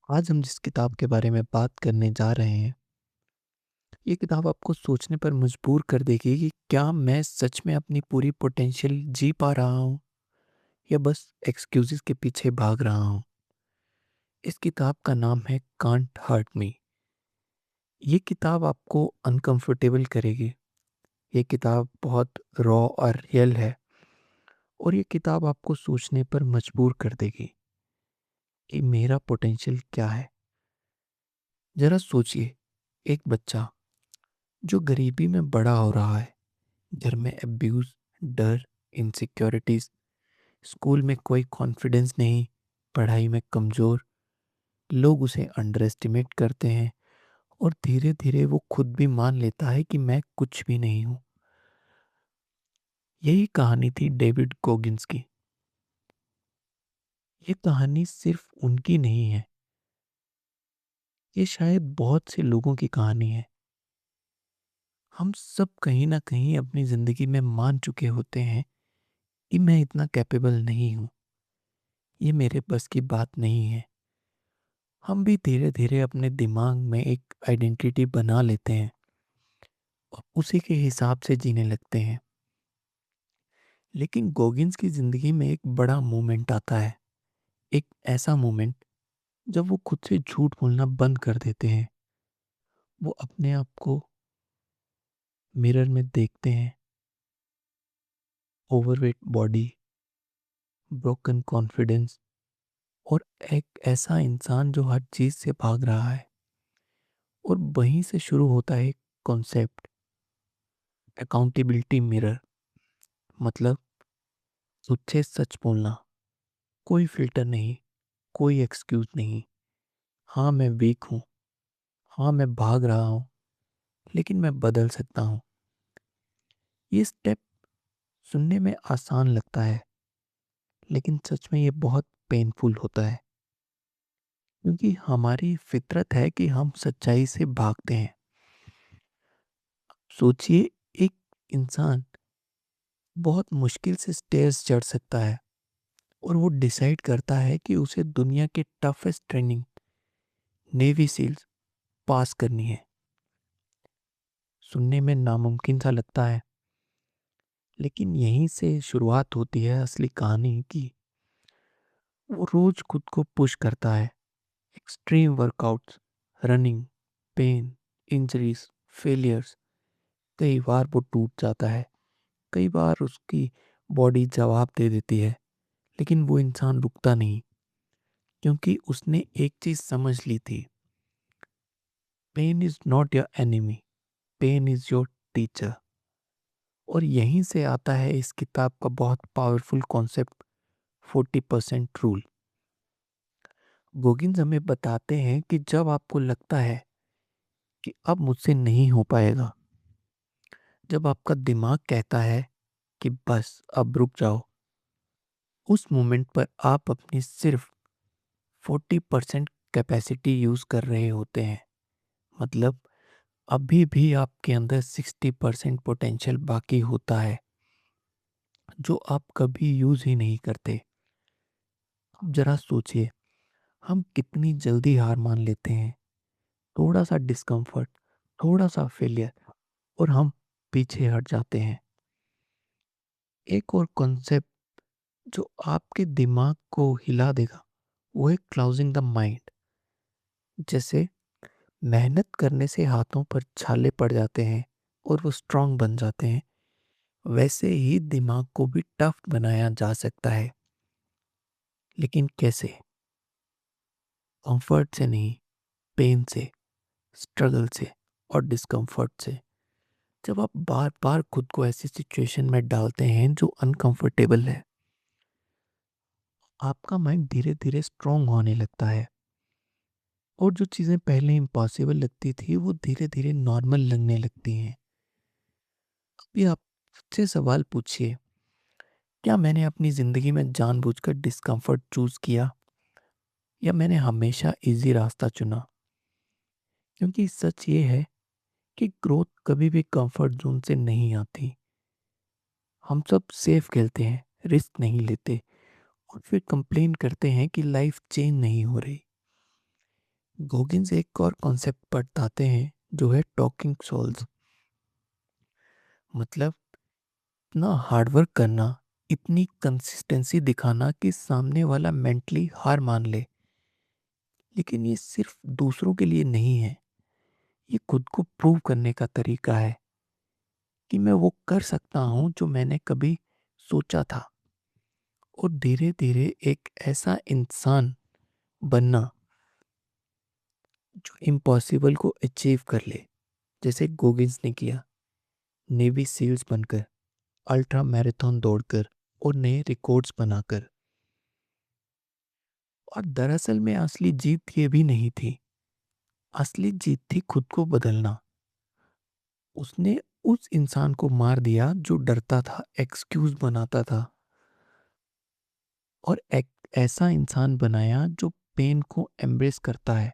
आज हम जिस किताब के बारे में बात करने जा रहे हैं, ये किताब आपको सोचने पर मजबूर कर देगी कि क्या मैं सच में अपनी पूरी पोटेंशियल जी पा रहा हूँ या बस एक्सक्यूजेस के पीछे भाग रहा हूँ। इस किताब का नाम है कांट हर्ट मी। ये किताब आपको अनकंफर्टेबल करेगी। ये किताब बहुत रॉ और रियल है और ये किताब आपको सोचने पर मजबूर कर देगी कि मेरा पोटेंशियल क्या है। जरा सोचिए, एक बच्चा जो गरीबी में बड़ा हो रहा है, घर में अब्यूज़, डर, इनसिक्योरिटीज़, स्कूल में कोई कॉन्फिडेंस नहीं, पढ़ाई में कमज़ोर, लोग उसे अंडर एस्टिमेट करते हैं और धीरे-धीरे वो खुद भी मान लेता है कि मैं कुछ भी नहीं हूँ। यही कहानी थी डेविड गोगिंस की। ये कहानी सिर्फ उनकी नहीं है, ये शायद बहुत से लोगों की कहानी है। हम सब कहीं न कहीं अपनी ज़िंदगी में मान चुके होते हैं कि मैं इतना कैपेबल नहीं हूँ, ये मेरे बस की बात नहीं है। हम भी धीरे-धीरे अपने दिमाग में एक आइडेंटिटी बना लेते हैं और उसी के हिसाब से जीने लगते हैं। लेकिन गोगिन्स की ज़िंदगी में एक बड़ा मोमेंट आता है, एक ऐसा मोमेंट जब वो खुद से झूठ बोलना बंद कर देते हैं। वो अपने आप को मिरर में देखते हैं, ओवरवेट बॉडी, ब्रोकन कॉन्फिडेंस और एक ऐसा इंसान जो हर चीज़ से भाग रहा है। और वहीं से शुरू होता है एक कॉन्सेप्ट, अकाउंटेबिलिटी मिरर। मतलब खुद से सच बोलना, कोई फ़िल्टर नहीं, कोई एक्सक्यूज़ नहीं। हाँ, मैं वीक हूँ। हाँ, मैं भाग रहा हूँ, लेकिन मैं बदल सकता हूँ। ये स्टेप सुनने में आसान लगता है, लेकिन सच में ये बहुत पेनफुल होता है, क्योंकि हमारी फितरत है कि हम सच्चाई से भागते हैं। सोचिए, एक इंसान बहुत मुश्किल से स्टेयर्स चढ़ सकता है और वो डिसाइड करता है कि उसे दुनिया के टफेस्ट ट्रेनिंग, नेवी सील्स, पास करनी है। सुनने में नामुमकिन सा लगता है, लेकिन यहीं से शुरुआत होती है असली कहानी की। वो रोज खुद को पुश करता है, extreme workouts, running, pain, injuries, failures. कई बार वो टूट जाता है, कई बार उसकी बॉडी जवाब दे देती है, लेकिन वो इंसान रुकता नहीं, क्योंकि उसने एक चीज समझ ली थी। Pain is not your enemy, pain is your teacher. और यहीं से आता है इस किताब का बहुत पावरफुल कॉन्सेप्ट, 40% रूल। गोगिन्स हमें बताते हैं कि जब आपको लगता है कि अब मुझसे नहीं हो पाएगा, जब आपका दिमाग कहता है कि बस अब रुक जाओ, उस मोमेंट पर आप अपनी सिर्फ 40% कैपेसिटी यूज कर रहे होते हैं। मतलब अभी भी आपके अंदर 60% पोटेंशियल बाकी होता है, जो आप कभी यूज ही नहीं करते। अब जरा सोचिए, हम कितनी जल्दी हार मान लेते हैं। थोड़ा सा डिस्कम्फर्ट, थोड़ा सा फेलियर और हम पीछे हट जाते हैं। एक और कॉन्सेप्ट जो आपके दिमाग को हिला देगा, वो है क्लाउजिंग द माइंड। जैसे मेहनत करने से हाथों पर छाले पड़ जाते हैं और वो स्ट्रांग बन जाते हैं, वैसे ही दिमाग को भी टफ बनाया जा सकता है। लेकिन कैसे? कंफर्ट से नहीं, पेन से, स्ट्रगल से और डिस्कम्फर्ट से। जब आप बार बार खुद को ऐसी सिचुएशन में डालते हैं जो अनकंफर्टेबल है, आपका माइंड धीरे धीरे स्ट्रांग होने लगता है और जो चीज़ें पहले इम्पॉसिबल लगती थी वो धीरे धीरे नॉर्मल लगने लगती हैं। अभी आप मुझसे सवाल पूछिए, क्या मैंने अपनी ज़िंदगी में जानबूझकर डिस्कम्फर्ट चूज़ किया या मैंने हमेशा इजी रास्ता चुना? क्योंकि सच ये है कि ग्रोथ कभी भी कंफर्ट जोन से नहीं आती। हम सब सेफ खेलते हैं, रिस्क नहीं लेते और फिर कंप्लेन करते हैं कि लाइफ चेंज नहीं हो रही। गोगिन्स एक और कॉन्सेप्ट बताते हैं जो है टॉकिंग सोल्स। मतलब इतना हार्डवर्क करना, इतनी कंसिस्टेंसी दिखाना कि सामने वाला मेंटली हार मान ले। लेकिन ये सिर्फ दूसरों के लिए नहीं है, ये खुद को प्रूव करने का तरीका है कि मैं वो कर सकता हूँ जो मैंने कभी सोचा था। और धीरे धीरे एक ऐसा इंसान बनना जो इम्पॉसिबल को अचीव कर ले, जैसे गोगिंस ने किया, नेवी सील्स बनकर, अल्ट्रा मैराथन दौड़कर और नए रिकॉर्ड्स बनाकर। और दरअसल में असली जीत ये भी नहीं थी, असली जीत थी खुद को बदलना। उसने उस इंसान को मार दिया जो डरता था, एक्सक्यूज बनाता था, और एक ऐसा इंसान बनाया जो पेन को एम्ब्रेस करता है।